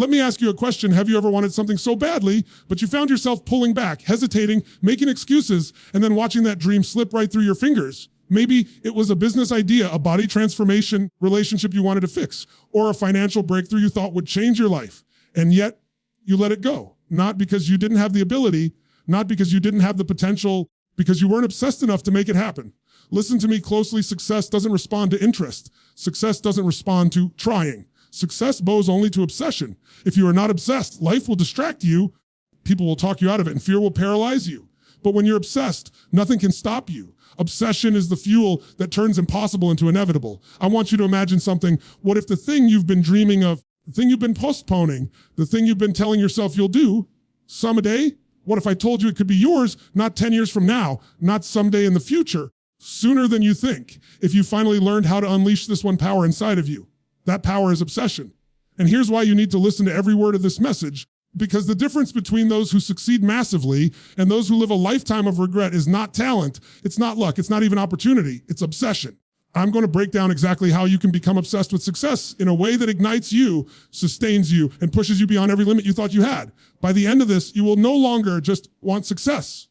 Let me ask you a question. Have you ever wanted something so badly, but you found yourself pulling back, hesitating, making excuses, and then watching that dream slip right through your fingers? Maybe it was a business idea, a body transformation relationship you wanted to fix, or a financial breakthrough you thought would change your life. And yet you let it go, not because you didn't have the ability, not because you didn't have the potential, because you weren't obsessed enough to make it happen. Listen to me closely. Success doesn't respond to interest. Success doesn't respond to trying. Success bows only to obsession. If you are not obsessed, life will distract you, people will talk you out of it, and fear will paralyze you. But when you're obsessed, nothing can stop you. Obsession is the fuel that turns impossible into inevitable. I want you to imagine something. What if the thing you've been dreaming of, the thing you've been postponing, the thing you've been telling yourself you'll do, someday? What if I told you it could be yours, not 10 years from now, not someday in the future, sooner than you think, if you finally learned how to unleash this one power inside of you? That power is obsession. And here's why you need to listen to every word of this message. Because the difference between those who succeed massively and those who live a lifetime of regret is not talent, it's not luck, it's not even opportunity, it's obsession. I'm going to break down exactly how you can become obsessed with success in a way that ignites you, sustains you, and pushes you beyond every limit you thought you had. By the end of this, you will no longer just want success.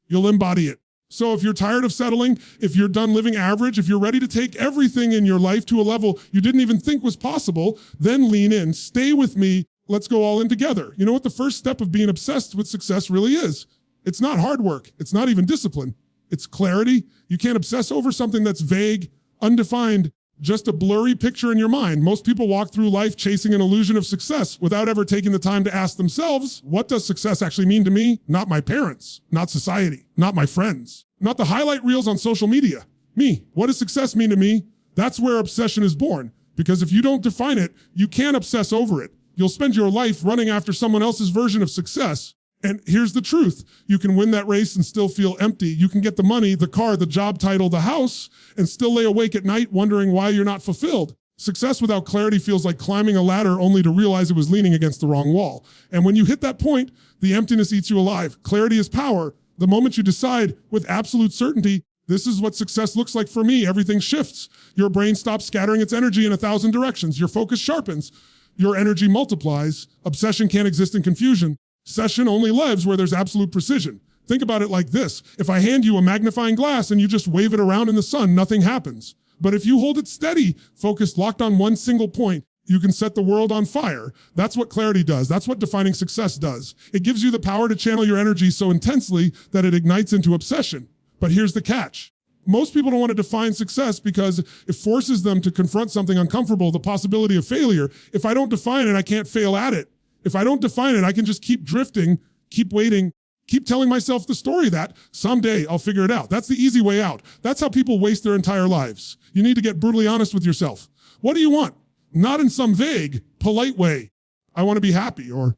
You'll embody it. So if you're tired of settling, if you're done living average, if you're ready to take everything in your life to a level you didn't even think was possible, then lean in, stay with me. Let's go all in together. You know what the first step of being obsessed with success really is? It's not hard work. It's not even discipline. It's clarity. You can't obsess over something that's vague, undefined, just a blurry picture in your mind. Most people walk through life chasing an illusion of success without ever taking the time to ask themselves, what does success actually mean to me? Not my parents, not society, not my friends, not the highlight reels on social media. Me. What does success mean to me? That's where obsession is born. Because if you don't define it, you can't obsess over it. You'll spend your life running after someone else's version of success. And here's the truth. You can win that race and still feel empty. You can get the money, the car, the job title, the house, and still lay awake at night wondering why you're not fulfilled. Success without clarity feels like climbing a ladder only to realize it was leaning against the wrong wall. And when you hit that point, the emptiness eats you alive. Clarity is power. The moment you decide with absolute certainty, this is what success looks like for me, everything shifts. Your brain stops scattering its energy in 1,000 directions. Your focus sharpens. Your energy multiplies. Obsession can't exist in confusion. Obsession only lives where there's absolute precision. Think about it like this. If I hand you a magnifying glass and you just wave it around in the sun, nothing happens. But if you hold it steady, focused, locked on one single point, you can set the world on fire. That's what clarity does. That's what defining success does. It gives you the power to channel your energy so intensely that it ignites into obsession. But here's the catch. Most people don't want to define success because it forces them to confront something uncomfortable, the possibility of failure. If I don't define it, I can't fail at it. If I don't define it, I can just keep drifting, keep waiting, keep telling myself the story that someday I'll figure it out. That's the easy way out. That's how people waste their entire lives. You need to get brutally honest with yourself. What do you want? Not in some vague, polite way. I want to be happy or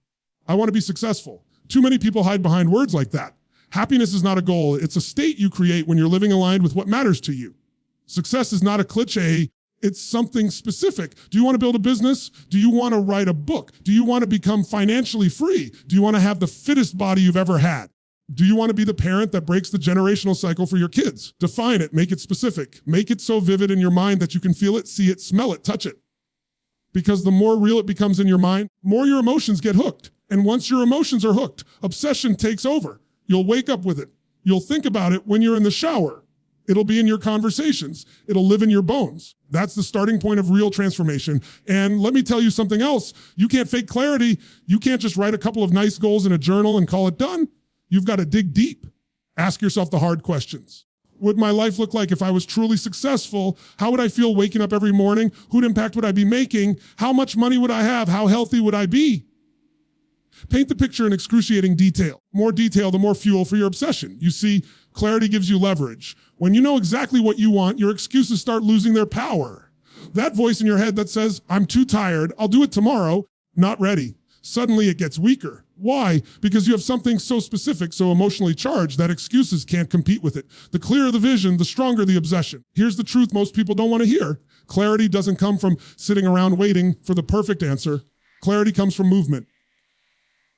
I want to be successful. Too many people hide behind words like that. Happiness is not a goal. It's a state you create when you're living aligned with what matters to you. Success is not a cliche. It's something specific. Do you want to build a business? Do you want to write a book? Do you want to become financially free? Do you want to have the fittest body you've ever had? Do you want to be the parent that breaks the generational cycle for your kids? Define it. Make it specific. Make it so vivid in your mind that you can feel it, see it, smell it, touch it. Because the more real it becomes in your mind, more your emotions get hooked. And once your emotions are hooked, obsession takes over. You'll wake up with it. You'll think about it when you're in the shower. It'll be in your conversations. It'll live in your bones. That's the starting point of real transformation. And let me tell you something else. You can't fake clarity. You can't just write a couple of nice goals in a journal and call it done. You've got to dig deep. Ask yourself the hard questions. What would my life look like if I was truly successful? How would I feel waking up every morning? Whose impact would I be making? How much money would I have? How healthy would I be? Paint the picture in excruciating detail. More detail, the more fuel for your obsession. You see, clarity gives you leverage. When you know exactly what you want, your excuses start losing their power. That voice in your head that says, I'm too tired, I'll do it tomorrow, not ready. Suddenly it gets weaker. Why? Because you have something so specific, so emotionally charged that excuses can't compete with it. The clearer the vision, the stronger the obsession. Here's the truth most people don't want to hear. Clarity doesn't come from sitting around waiting for the perfect answer. Clarity comes from movement.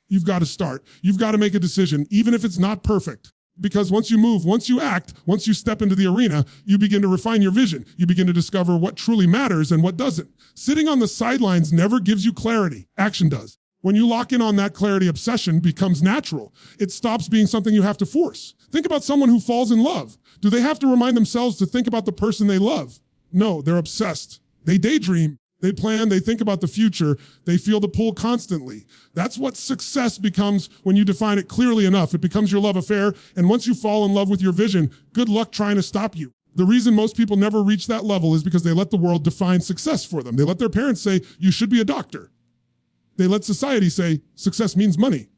You've got to start. You've got to make a decision, even if it's not perfect. Because once you move, once you act, once you step into the arena, you begin to refine your vision. You begin to discover what truly matters and what doesn't. Sitting on the sidelines never gives you clarity. Action does. When you lock in on that clarity, obsession becomes natural. It stops being something you have to force. Think about someone who falls in love. Do they have to remind themselves to think about the person they love? No, they're obsessed. They daydream. They plan, they think about the future, they feel the pull constantly. That's what success becomes when you define it clearly enough. It becomes your love affair, and once you fall in love with your vision, good luck trying to stop you. The reason most people never reach that level is because they let the world define success for them. They let their parents say, you should be a doctor. They let society say, success means money.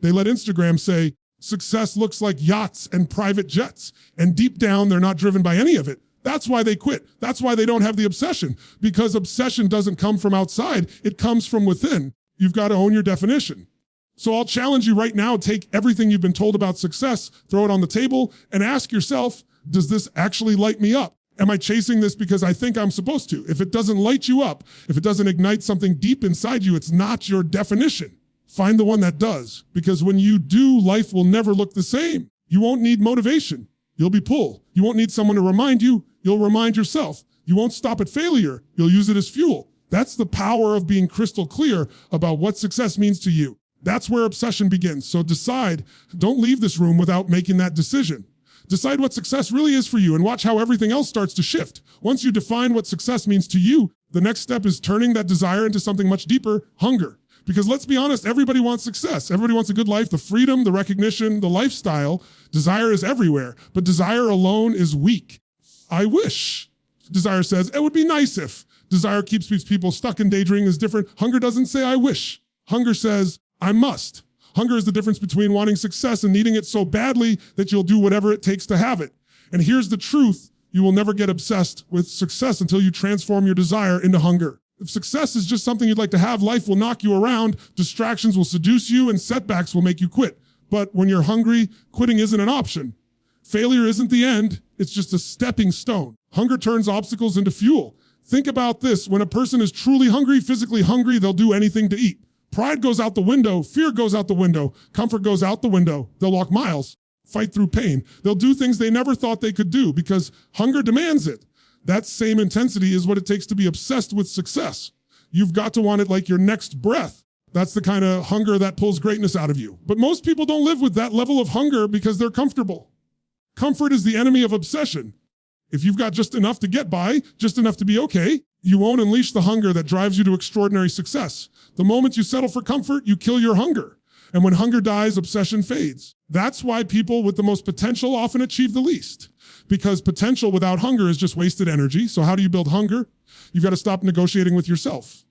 They let Instagram say, success looks like yachts and private jets. And deep down, they're not driven by any of it. That's why they quit. That's why they don't have the obsession, because obsession doesn't come from outside. It comes from within. You've got to own your definition. So I'll challenge you right now, take everything you've been told about success, throw it on the table, and ask yourself, does this actually light me up? Am I chasing this because I think I'm supposed to? If it doesn't light you up, if it doesn't ignite something deep inside you, it's not your definition. Find the one that does, because when you do, life will never look the same. You won't need motivation. You'll be pulled. You won't need someone to remind you. You'll remind yourself. You won't stop at failure. You'll use it as fuel. That's the power of being crystal clear about what success means to you. That's where obsession begins. So decide, don't leave this room without making that decision. Decide what success really is for you and watch how everything else starts to shift. Once you define what success means to you, the next step is turning that desire into something much deeper, hunger. Because let's be honest, everybody wants success. Everybody wants a good life, the freedom, the recognition, the lifestyle. Desire is everywhere, but desire alone is weak. I wish. Desire says, it would be nice if. Desire keeps people stuck in daydreaming is different. Hunger doesn't say, I wish. Hunger says, I must. Hunger is the difference between wanting success and needing it so badly that you'll do whatever it takes to have it. And here's the truth. You will never get obsessed with success until you transform your desire into hunger. If success is just something you'd like to have, life will knock you around, distractions will seduce you, and setbacks will make you quit. But when you're hungry, quitting isn't an option. Failure isn't the end, it's just a stepping stone. Hunger turns obstacles into fuel. Think about this, when a person is truly hungry, physically hungry, they'll do anything to eat. Pride goes out the window, fear goes out the window, comfort goes out the window. They'll walk miles, fight through pain. They'll do things they never thought they could do because hunger demands it. That same intensity is what it takes to be obsessed with success. You've got to want it like your next breath. That's the kind of hunger that pulls greatness out of you. But most people don't live with that level of hunger because they're comfortable. Comfort is the enemy of obsession. If you've got just enough to get by, just enough to be okay, you won't unleash the hunger that drives you to extraordinary success. The moment you settle for comfort, you kill your hunger. And when hunger dies, obsession fades. That's why people with the most potential often achieve the least. Because potential without hunger is just wasted energy. So how do you build hunger? You've got to stop negotiating with yourself.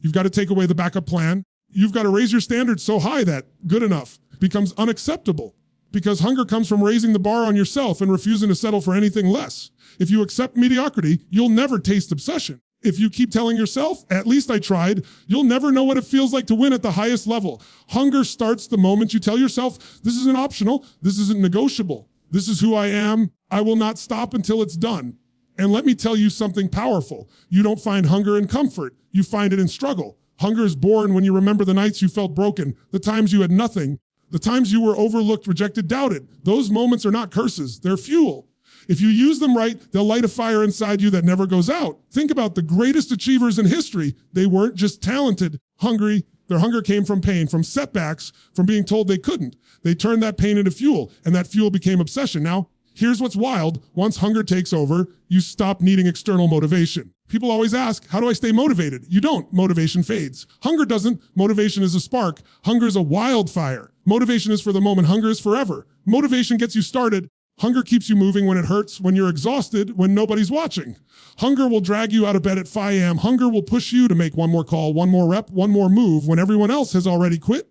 You've got to take away the backup plan. You've got to raise your standards so high that good enough becomes unacceptable. Because hunger comes from raising the bar on yourself and refusing to settle for anything less. If you accept mediocrity, you'll never taste obsession. If you keep telling yourself, at least I tried, you'll never know what it feels like to win at the highest level. Hunger starts the moment you tell yourself, this isn't optional, this isn't negotiable. This is who I am. I will not stop until it's done. And let me tell you something powerful. You don't find hunger in comfort. You find it in struggle. Hunger is born when you remember the nights you felt broken, the times you had nothing, the times you were overlooked, rejected, doubted. Those moments are not curses. They're fuel. If you use them right, they'll light a fire inside you that never goes out. Think about the greatest achievers in history. They weren't just talented, hungry. Their hunger came from pain, from setbacks, from being told they couldn't. They turned that pain into fuel, and that fuel became obsession. Now, here's what's wild. Once hunger takes over, you stop needing external motivation. People always ask, how do I stay motivated? You don't. Motivation fades. Hunger doesn't. Motivation is a spark. Hunger is a wildfire. Motivation is for the moment. Hunger is forever. Motivation gets you started. Hunger keeps you moving when it hurts, when you're exhausted, when nobody's watching. Hunger will drag you out of bed at 5 a.m. Hunger will push you to make one more call, one more rep, one more move when everyone else has already quit.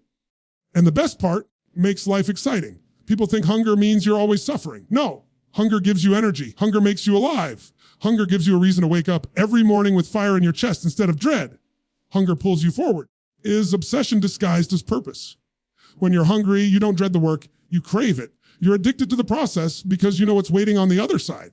And the best part makes life exciting. People think hunger means you're always suffering. No, hunger gives you energy. Hunger makes you alive. Hunger gives you a reason to wake up every morning with fire in your chest instead of dread. Hunger pulls you forward. Is obsession disguised as purpose? When you're hungry, you don't dread the work, you crave it. You're addicted to the process because you know what's waiting on the other side.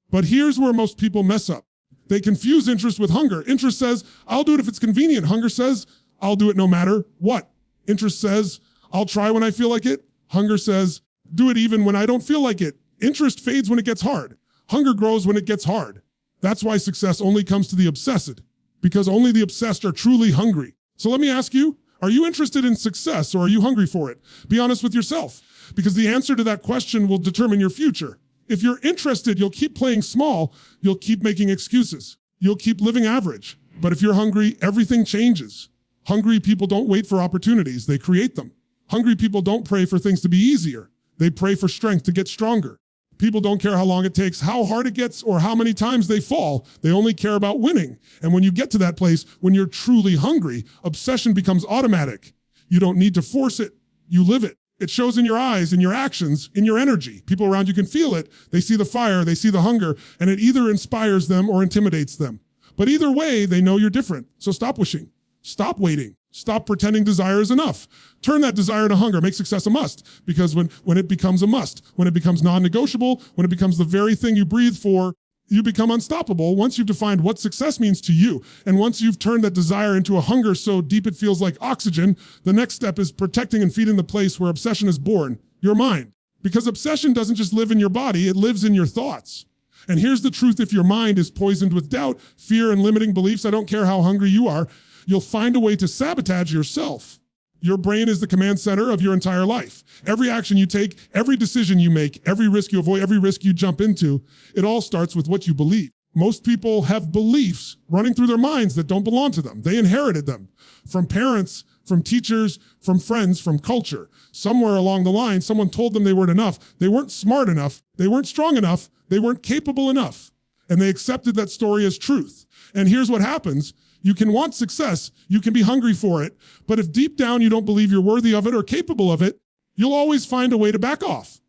But here's where most people mess up. They confuse interest with hunger. Interest says, I'll do it if it's convenient. Hunger says, I'll do it no matter what. Interest says, I'll try when I feel like it. Hunger says, do it even when I don't feel like it. Interest fades when it gets hard. Hunger grows when it gets hard. That's why success only comes to the obsessed, because only the obsessed are truly hungry. So let me ask you, Are you interested in success or are you hungry for it? Be honest with yourself, because the answer to that question will determine your future. If you're interested, you'll keep playing small, you'll keep making excuses, you'll keep living average. But if you're hungry, everything changes. Hungry people don't wait for opportunities, they create them. Hungry people don't pray for things to be easier, they pray for strength to get stronger. People don't care how long it takes, how hard it gets, or how many times they fall. They only care about winning. And when you get to that place, when you're truly hungry, obsession becomes automatic. You don't need to force it, you live it. It shows in your eyes, in your actions, in your energy. People around you can feel it. They see the fire, they see the hunger, and it either inspires them or intimidates them. But either way, they know you're different. So stop wishing, stop waiting, stop pretending desire is enough. Turn that desire to hunger, make success a must. Because when it becomes a must, when it becomes non-negotiable, when it becomes the very thing you breathe for, you become unstoppable once you've defined what success means to you. And once you've turned that desire into a hunger so deep it feels like oxygen, the next step is protecting and feeding the place where obsession is born, your mind. Because obsession doesn't just live in your body, it lives in your thoughts. And here's the truth: if your mind is poisoned with doubt, fear, and limiting beliefs, I don't care how hungry you are, you'll find a way to sabotage yourself. Your brain is the command center of your entire life. Every action you take, every decision you make, every risk you avoid, every risk you jump into, it all starts with what you believe. Most people have beliefs running through their minds that don't belong to them. They inherited them from parents, from teachers, from friends, from culture. Somewhere along the line, someone told them they weren't enough. They weren't smart enough. They weren't strong enough. They weren't capable enough. And they accepted that story as truth. And here's what happens. You can want success, you can be hungry for it, but if deep down you don't believe you're worthy of it or capable of it, you'll always find a way to back off.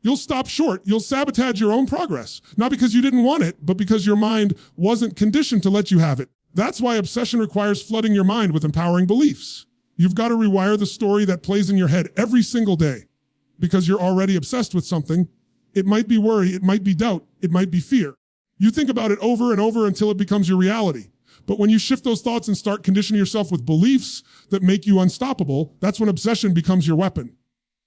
You'll stop short, you'll sabotage your own progress, not because you didn't want it, but because your mind wasn't conditioned to let you have it. That's why obsession requires flooding your mind with empowering beliefs. You've got to rewire the story that plays in your head every single day, because you're already obsessed with something. It might be worry, it might be doubt, it might be fear. You think about it over and over until it becomes your reality. But when you shift those thoughts and start conditioning yourself with beliefs that make you unstoppable, that's when obsession becomes your weapon.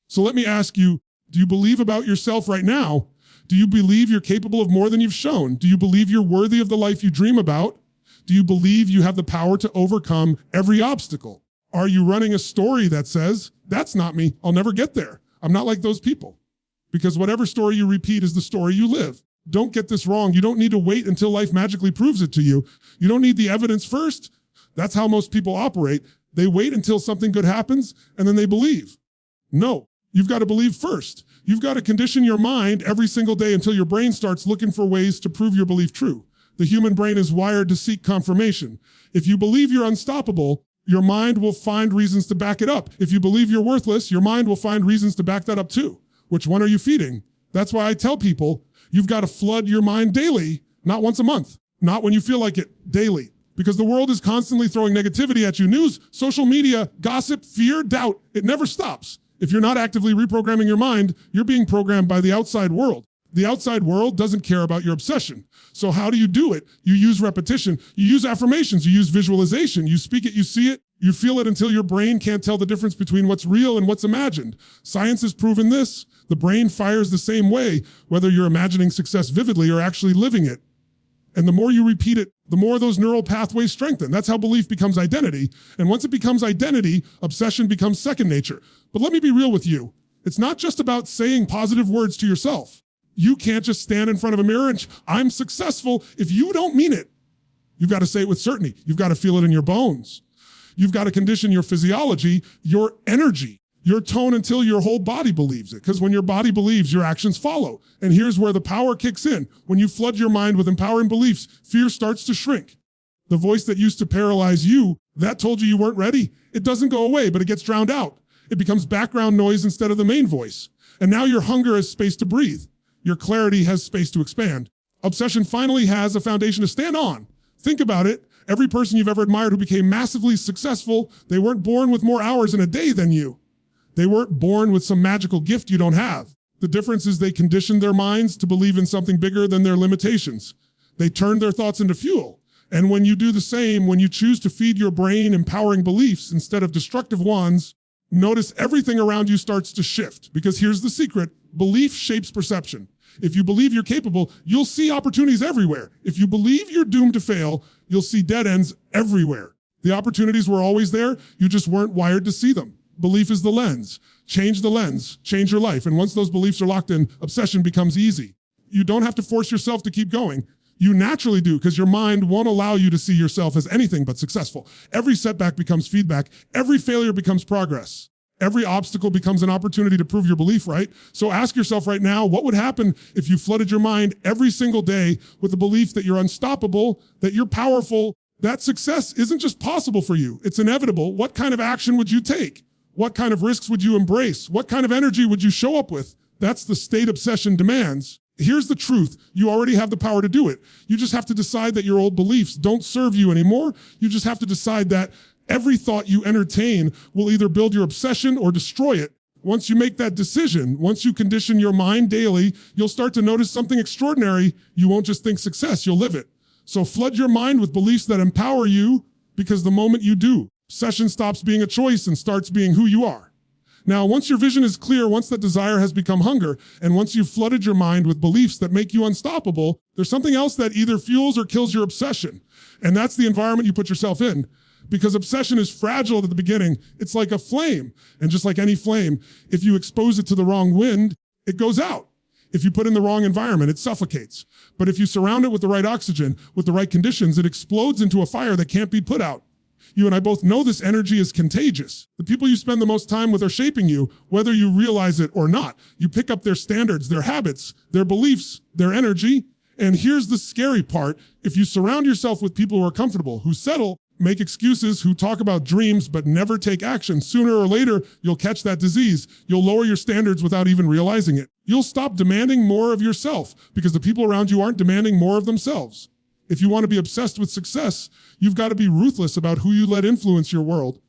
So let me ask you, do you believe about yourself right now? Do you believe you're capable of more than you've shown? Do you believe you're worthy of the life you dream about? Do you believe you have the power to overcome every obstacle? Are you running a story that says, that's not me, I'll never get there, I'm not like those people? Because whatever story you repeat is the story you live. Don't get this wrong. You don't need to wait until life magically proves it to you. You don't need the evidence first. That's how most people operate. They wait until something good happens and then they believe. No, you've got to believe first. You've got to condition your mind every single day until your brain starts looking for ways to prove your belief true. The human brain is wired to seek confirmation. If you believe you're unstoppable, your mind will find reasons to back it up. If you believe you're worthless, your mind will find reasons to back that up too. Which one are you feeding? That's why I tell people, you've got to flood your mind daily, not once a month, not when you feel like it, daily. Because the world is constantly throwing negativity at you. News, social media, gossip, fear, doubt. It never stops. If you're not actively reprogramming your mind, you're being programmed by the outside world. The outside world doesn't care about your obsession. So how do you do it? You use repetition. You use affirmations. You use visualization. You speak it, you see it, you feel it until your brain can't tell the difference between what's real and what's imagined. Science has proven this. The brain fires the same way, whether you're imagining success vividly or actually living it. And the more you repeat it, the more those neural pathways strengthen. That's how belief becomes identity. And once it becomes identity, obsession becomes second nature. But let me be real with you. It's not just about saying positive words to yourself. You can't just stand in front of a mirror and I'm successful if you don't mean it. You've got to say it with certainty. You've got to feel it in your bones. You've got to condition your physiology, your energy, your tone until your whole body believes it. Because when your body believes, your actions follow. And here's where the power kicks in. When you flood your mind with empowering beliefs, fear starts to shrink. The voice that used to paralyze you, that told you you weren't ready, it doesn't go away, but it gets drowned out. It becomes background noise instead of the main voice. And now your hunger has space to breathe. Your clarity has space to expand. Obsession finally has a foundation to stand on. Think about it. Every person you've ever admired who became massively successful, they weren't born with more hours in a day than you. They weren't born with some magical gift you don't have. The difference is they conditioned their minds to believe in something bigger than their limitations. They turned their thoughts into fuel. And when you do the same, when you choose to feed your brain empowering beliefs instead of destructive ones, notice everything around you starts to shift. Because here's the secret: belief shapes perception. If you believe you're capable, you'll see opportunities everywhere. If you believe you're doomed to fail, you'll see dead ends everywhere. The opportunities were always there. You just weren't wired to see them. Belief is the lens. Change the lens, change your life. And once those beliefs are locked in, obsession becomes easy. You don't have to force yourself to keep going. You naturally do, because your mind won't allow you to see yourself as anything but successful. Every setback becomes feedback. Every failure becomes progress. Every obstacle becomes an opportunity to prove your belief, right? So ask yourself right now, what would happen if you flooded your mind every single day with the belief that you're unstoppable, that you're powerful, that success isn't just possible for you, it's inevitable? What kind of action would you take? What kind of risks would you embrace? What kind of energy would you show up with? That's the state obsession demands. Here's the truth. You already have the power to do it. You just have to decide that your old beliefs don't serve you anymore. You just have to decide that every thought you entertain will either build your obsession or destroy it. Once you make that decision, once you condition your mind daily, you'll start to notice something extraordinary. You won't just think success, you'll live it. So flood your mind with beliefs that empower you, because the moment you do, obsession stops being a choice and starts being who you are. Now, once your vision is clear, once that desire has become hunger, and once you've flooded your mind with beliefs that make you unstoppable, there's something else that either fuels or kills your obsession. And that's the environment you put yourself in. Because obsession is fragile at the beginning. It's like a flame. And just like any flame, if you expose it to the wrong wind, it goes out. If you put it in the wrong environment, it suffocates. But if you surround it with the right oxygen, with the right conditions, it explodes into a fire that can't be put out. You and I both know this energy is contagious. The people you spend the most time with are shaping you, whether you realize it or not. You pick up their standards, their habits, their beliefs, their energy. And here's the scary part. If you surround yourself with people who are comfortable, who settle, make excuses, who talk about dreams but never take action, sooner or later, you'll catch that disease. You'll lower your standards without even realizing it. You'll stop demanding more of yourself because the people around you aren't demanding more of themselves. If you want to be obsessed with success, you've got to be ruthless about who you let influence your world.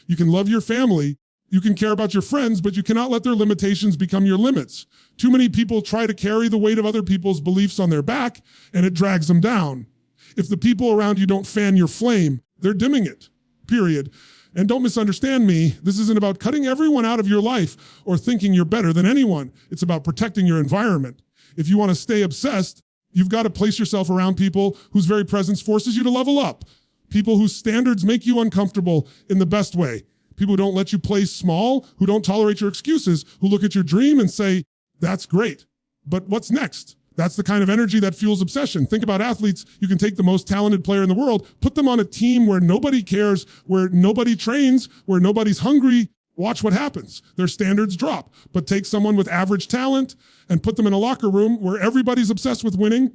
You can love your family, you can care about your friends, but you cannot let their limitations become your limits. Too many people try to carry the weight of other people's beliefs on their back, and it drags them down. If the people around you don't fan your flame, they're dimming it, period. And don't misunderstand me, this isn't about cutting everyone out of your life or thinking you're better than anyone. It's about protecting your environment. If you want to stay obsessed, you've got to place yourself around people whose very presence forces you to level up. People whose standards make you uncomfortable in the best way. People who don't let you play small, who don't tolerate your excuses, who look at your dream and say, that's great, but what's next? That's the kind of energy that fuels obsession. Think about athletes. You can take the most talented player in the world, put them on a team where nobody cares, where nobody trains, where nobody's hungry. Watch what happens. Their standards drop. But take someone with average talent and put them in a locker room where everybody's obsessed with winning,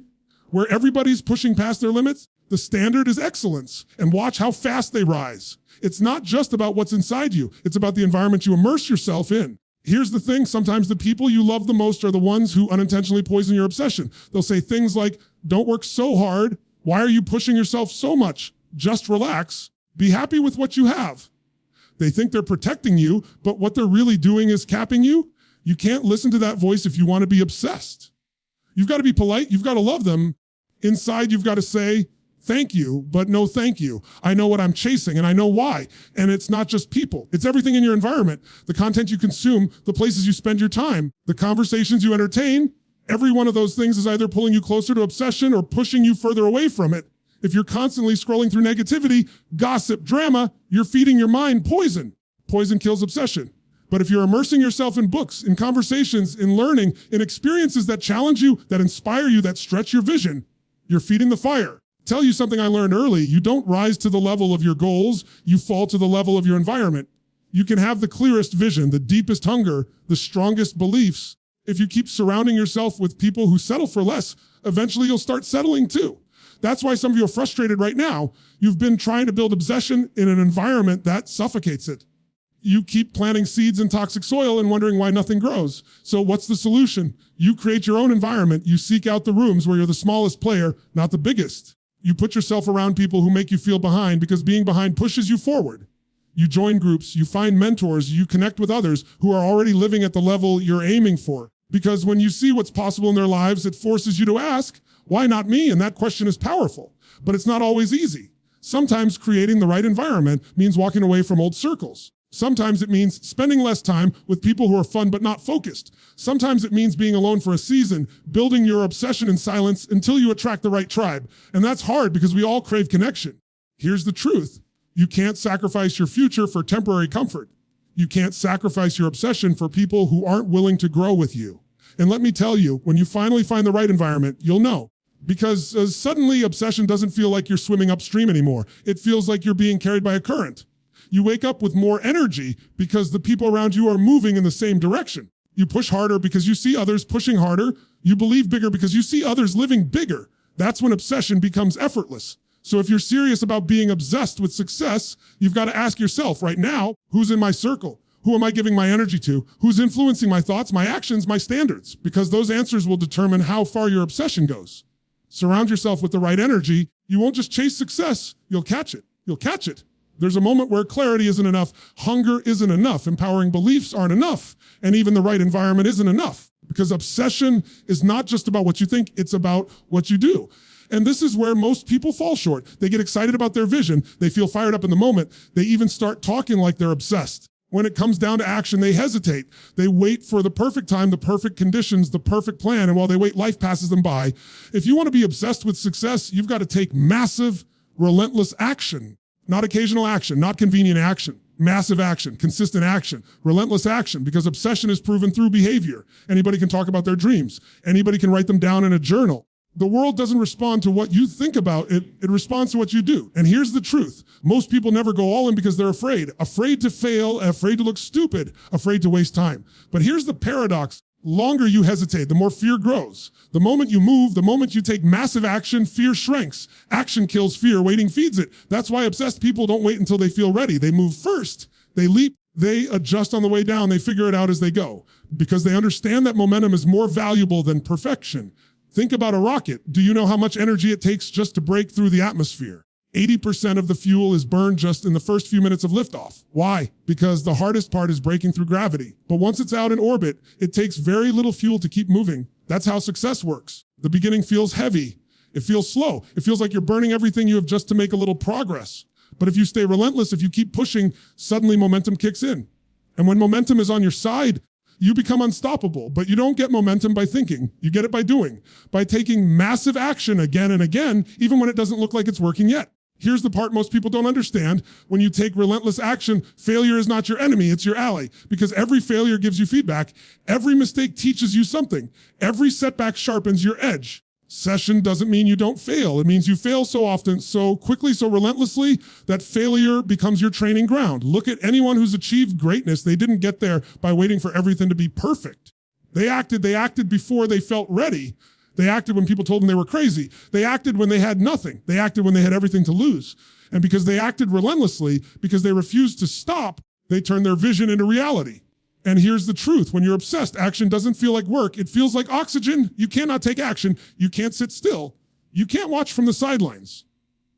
where everybody's pushing past their limits. The standard is excellence. And watch how fast they rise. It's not just about what's inside you. It's about the environment you immerse yourself in. Here's the thing. Sometimes the people you love the most are the ones who unintentionally poison your obsession. They'll say things like, don't work so hard. Why are you pushing yourself so much? Just relax. Be happy with what you have. They think they're protecting you, but what they're really doing is capping you. You can't listen to that voice if you want to be obsessed. You've got to be polite. You've got to love them. Inside, you've got to say, thank you, but no thank you. I know what I'm chasing and I know why. And it's not just people. It's everything in your environment, the content you consume, the places you spend your time, the conversations you entertain. Every one of those things is either pulling you closer to obsession or pushing you further away from it. If you're constantly scrolling through negativity, gossip, drama, you're feeding your mind poison. Poison kills obsession. But if you're immersing yourself in books, in conversations, in learning, in experiences that challenge you, that inspire you, that stretch your vision, you're feeding the fire. Tell you something I learned early. You don't rise to the level of your goals. You fall to the level of your environment. You can have the clearest vision, the deepest hunger, the strongest beliefs. If you keep surrounding yourself with people who settle for less, eventually you'll start settling too. That's why some of you are frustrated right now. You've been trying to build obsession in an environment that suffocates it. You keep planting seeds in toxic soil and wondering why nothing grows. So what's the solution? You create your own environment. You seek out the rooms where you're the smallest player, not the biggest. You put yourself around people who make you feel behind because being behind pushes you forward. You join groups, you find mentors, you connect with others who are already living at the level you're aiming for. Because when you see what's possible in their lives, it forces you to ask, why not me? And that question is powerful, but it's not always easy. Sometimes creating the right environment means walking away from old circles. Sometimes it means spending less time with people who are fun but not focused. Sometimes it means being alone for a season, building your obsession in silence until you attract the right tribe. And that's hard because we all crave connection. Here's the truth. You can't sacrifice your future for temporary comfort. You can't sacrifice your obsession for people who aren't willing to grow with you. And let me tell you, when you finally find the right environment, you'll know. Because suddenly obsession doesn't feel like you're swimming upstream anymore. It feels like you're being carried by a current. You wake up with more energy because the people around you are moving in the same direction. You push harder because you see others pushing harder. You believe bigger because you see others living bigger. That's when obsession becomes effortless. So if you're serious about being obsessed with success, you've got to ask yourself right now, who's in my circle? Who am I giving my energy to? Who's influencing my thoughts, my actions, my standards? Because those answers will determine how far your obsession goes. Surround yourself with the right energy. You won't just chase success. You'll catch it. You'll catch it. There's a moment where clarity isn't enough. Hunger isn't enough. Empowering beliefs aren't enough. And even the right environment isn't enough. Because obsession is not just about what you think. It's about what you do. And this is where most people fall short. They get excited about their vision. They feel fired up in the moment. They even start talking like they're obsessed. When it comes down to action, they hesitate. They wait for the perfect time, the perfect conditions, the perfect plan. And while they wait, life passes them by. If you want to be obsessed with success, you've got to take massive, relentless action. Not occasional action, not convenient action. Massive action, consistent action, relentless action, because obsession is proven through behavior. Anybody can talk about their dreams. Anybody can write them down in a journal. The world doesn't respond to what you think about it. It responds to what you do. And here's the truth. Most people never go all in because they're afraid. Afraid to fail, afraid to look stupid, afraid to waste time. But here's the paradox. The longer you hesitate, the more fear grows. The moment you move, the moment you take massive action, fear shrinks. Action kills fear, waiting feeds it. That's why obsessed people don't wait until they feel ready. They move first. They leap. They adjust on the way down. They figure it out as they go because they understand that momentum is more valuable than perfection. Think about a rocket. Do you know how much energy it takes just to break through the atmosphere? 80% of the fuel is burned just in the first few minutes of liftoff. Why? Because the hardest part is breaking through gravity. But once it's out in orbit, it takes very little fuel to keep moving. That's how success works. The beginning feels heavy. It feels slow. It feels like you're burning everything you have just to make a little progress. But if you stay relentless, if you keep pushing, suddenly momentum kicks in. And when momentum is on your side, you become unstoppable. But you don't get momentum by thinking. You get it by doing, by taking massive action again and again, even when it doesn't look like it's working yet. Here's the part most people don't understand. When you take relentless action, failure is not your enemy, it's your ally. Because every failure gives you feedback. Every mistake teaches you something. Every setback sharpens your edge. Session doesn't mean you don't fail. It means you fail so often, so quickly, so relentlessly that failure becomes your training ground. Look at anyone who's achieved greatness. They didn't get there by waiting for everything to be perfect. They acted before they felt ready. They acted when people told them they were crazy. They acted when they had nothing. They acted when they had everything to lose. And because they acted relentlessly, because they refused to stop, they turned their vision into reality. And here's the truth. When you're obsessed, action doesn't feel like work. It feels like oxygen. You cannot take action. You can't sit still. You can't watch from the sidelines.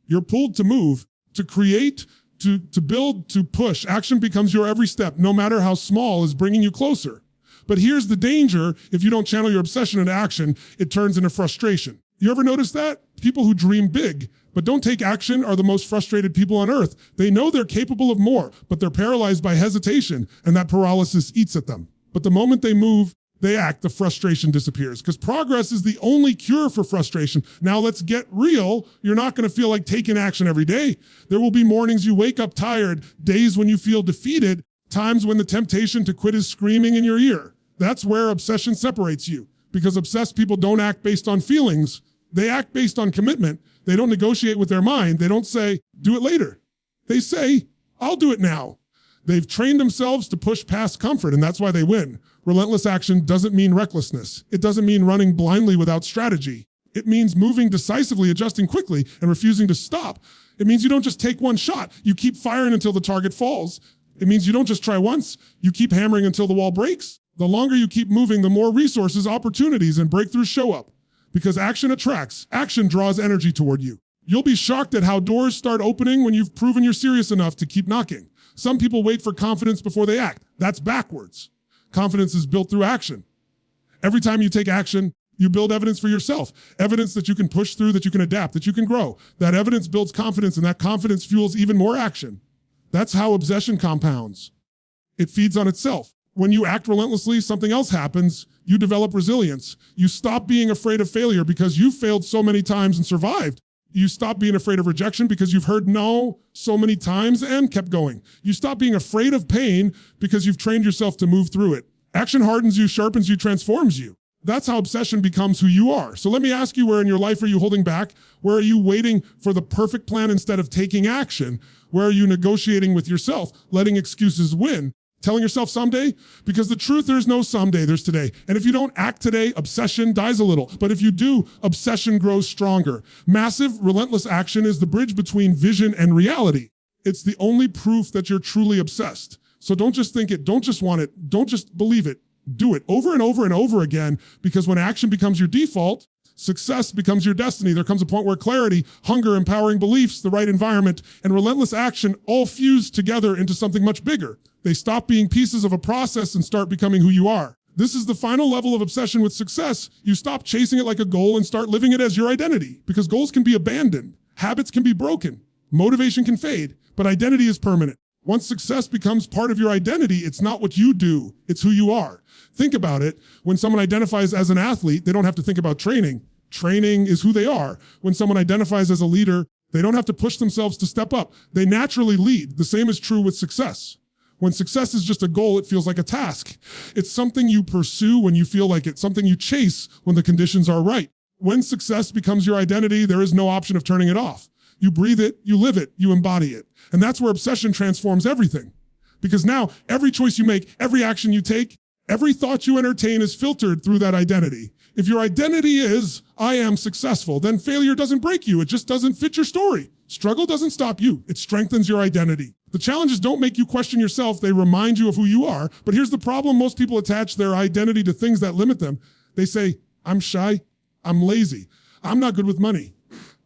You're pulled to move, to create, to build, to push. Action becomes your every step, no matter how small, is bringing you closer. But here's the danger. If you don't channel your obsession into action, it turns into frustration. You ever notice that? People who dream big but don't take action are the most frustrated people on earth. They know they're capable of more, but they're paralyzed by hesitation, and that paralysis eats at them. But the moment they move, they act, the frustration disappears. Because progress is the only cure for frustration. Now let's get real. You're not going to feel like taking action every day. There will be mornings you wake up tired, days when you feel defeated, times when the temptation to quit is screaming in your ear. That's where obsession separates you. Because obsessed people don't act based on feelings. They act based on commitment. They don't negotiate with their mind. They don't say, do it later. They say, I'll do it now. They've trained themselves to push past comfort, and that's why they win. Relentless action doesn't mean recklessness. It doesn't mean running blindly without strategy. It means moving decisively, adjusting quickly, and refusing to stop. It means you don't just take one shot. You keep firing until the target falls. It means you don't just try once. You keep hammering until the wall breaks. The longer you keep moving, the more resources, opportunities, and breakthroughs show up. Because action attracts. Action draws energy toward you. You'll be shocked at how doors start opening when you've proven you're serious enough to keep knocking. Some people wait for confidence before they act. That's backwards. Confidence is built through action. Every time you take action, you build evidence for yourself. Evidence that you can push through, that you can adapt, that you can grow. That evidence builds confidence, and that confidence fuels even more action. That's how obsession compounds. It feeds on itself. When you act relentlessly, something else happens. You develop resilience. You stop being afraid of failure because you failed so many times and survived. You stop being afraid of rejection because you've heard no so many times and kept going. You stop being afraid of pain because you've trained yourself to move through it. Action hardens you, sharpens you, transforms you. That's how obsession becomes who you are. So let me ask you, where in your life are you holding back? Where are you waiting for the perfect plan instead of taking action? Where are you negotiating with yourself, letting excuses win? Telling yourself someday? Because the truth, there's no someday, there's today. And if you don't act today, obsession dies a little. But if you do, obsession grows stronger. Massive, relentless action is the bridge between vision and reality. It's the only proof that you're truly obsessed. So don't just think it, don't just want it, don't just believe it. Do it over and over and over again, because when action becomes your default, success becomes your destiny. There comes a point where clarity, hunger, empowering beliefs, the right environment, and relentless action all fuse together into something much bigger. They stop being pieces of a process and start becoming who you are. This is the final level of obsession with success. You stop chasing it like a goal and start living it as your identity, because goals can be abandoned. Habits can be broken. Motivation can fade, but identity is permanent. Once success becomes part of your identity, it's not what you do, it's who you are. Think about it. When someone identifies as an athlete, they don't have to think about training. Training is who they are. When someone identifies as a leader, they don't have to push themselves to step up. They naturally lead. The same is true with success. When success is just a goal, it feels like a task. It's something you pursue when you feel like it, something you chase when the conditions are right. When success becomes your identity, there is no option of turning it off. You breathe it, you live it, you embody it. And that's where obsession transforms everything. Because now every choice you make, every action you take, every thought you entertain is filtered through that identity. If your identity is, I am successful, then failure doesn't break you. It just doesn't fit your story. Struggle doesn't stop you. It strengthens your identity. The challenges don't make you question yourself. They remind you of who you are. But here's the problem. Most people attach their identity to things that limit them. They say, I'm shy. I'm lazy. I'm not good with money.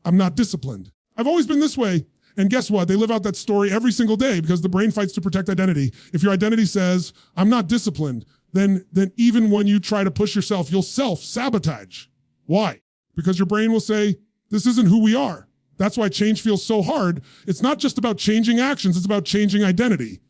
I'm not disciplined. I've always been this way. And guess what? They live out that story every single day because the brain fights to protect identity. If your identity says, I'm not disciplined, then even when you try to push yourself, you'll self-sabotage. Why? Because your brain will say, this isn't who we are. That's why change feels so hard. It's not just about changing actions, it's about changing identity.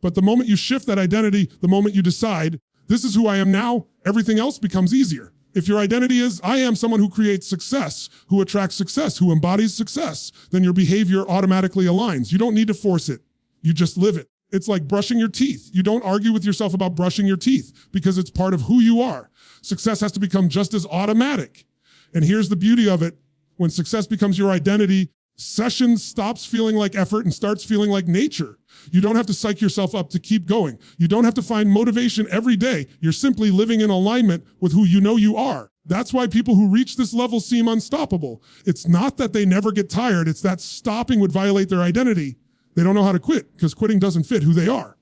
But the moment you shift that identity, the moment you decide, this is who I am now, everything else becomes easier. If your identity is, I am someone who creates success, who attracts success, who embodies success, then your behavior automatically aligns. You don't need to force it. You just live it. It's like brushing your teeth. You don't argue with yourself about brushing your teeth because it's part of who you are. Success has to become just as automatic. And here's the beauty of it. When success becomes your identity, session stops feeling like effort and starts feeling like nature. You don't have to psych yourself up to keep going. You don't have to find motivation every day. You're simply living in alignment with who you know you are. That's why people who reach this level seem unstoppable. It's not that they never get tired. It's that stopping would violate their identity. They don't know how to quit because quitting doesn't fit who they are.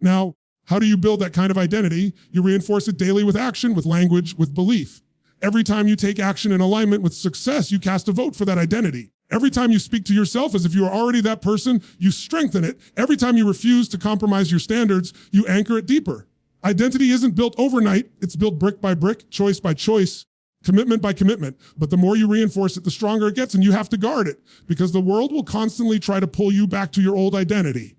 Now, how do you build that kind of identity? You reinforce it daily with action, with language, with belief. Every time you take action in alignment with success, you cast a vote for that identity. Every time you speak to yourself as if you are already that person, you strengthen it. Every time you refuse to compromise your standards, you anchor it deeper. Identity isn't built overnight. It's built brick by brick, choice by choice, commitment by commitment. But the more you reinforce it, the stronger it gets, and you have to guard it because the world will constantly try to pull you back to your old identity.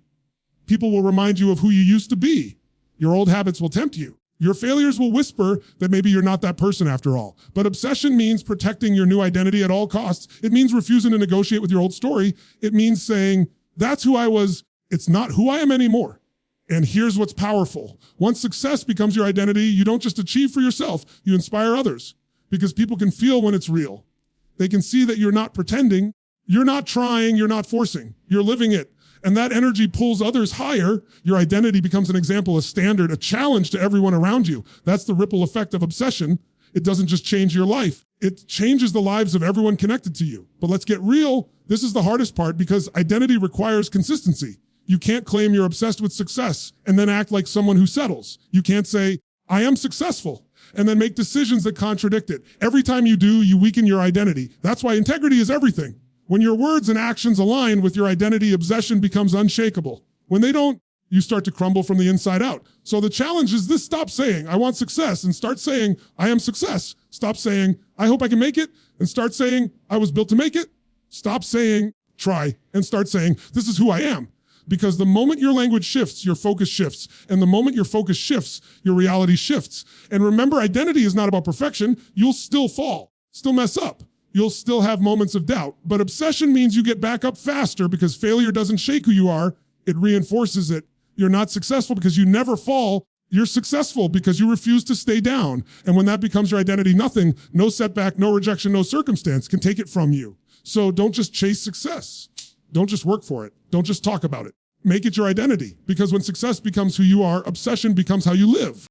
People will remind you of who you used to be. Your old habits will tempt you. Your failures will whisper that maybe you're not that person after all. But obsession means protecting your new identity at all costs. It means refusing to negotiate with your old story. It means saying, that's who I was. It's not who I am anymore. And here's what's powerful. Once success becomes your identity, you don't just achieve for yourself, you inspire others. Because people can feel when it's real. They can see that you're not pretending, you're not trying, you're not forcing, you're living it. And that energy pulls others higher. Your identity becomes an example, a standard, a challenge to everyone around you. That's the ripple effect of obsession. It doesn't just change your life. It changes the lives of everyone connected to you. But let's get real. This is the hardest part because identity requires consistency. You can't claim you're obsessed with success and then act like someone who settles. You can't say, I am successful, and then make decisions that contradict it. Every time you do, you weaken your identity. That's why integrity is everything. When your words and actions align with your identity, obsession becomes unshakable. When they don't, you start to crumble from the inside out. So the challenge is this: stop saying, I want success, and start saying, I am success. Stop saying, I hope I can make it, and start saying, I was built to make it. Stop saying, try, and start saying, this is who I am. Because the moment your language shifts, your focus shifts. And the moment your focus shifts, your reality shifts. And remember, identity is not about perfection. You'll still fall, still mess up. you'll still have moments of doubt. But obsession means you get back up faster because failure doesn't shake who you are. It reinforces it. You're not successful because you never fall. You're successful because you refuse to stay down. And when that becomes your identity, nothing, no setback, no rejection, no circumstance can take it from you. So don't just chase success. Don't just work for it. Don't just talk about it. Make it your identity, because when success becomes who you are, obsession becomes how you live.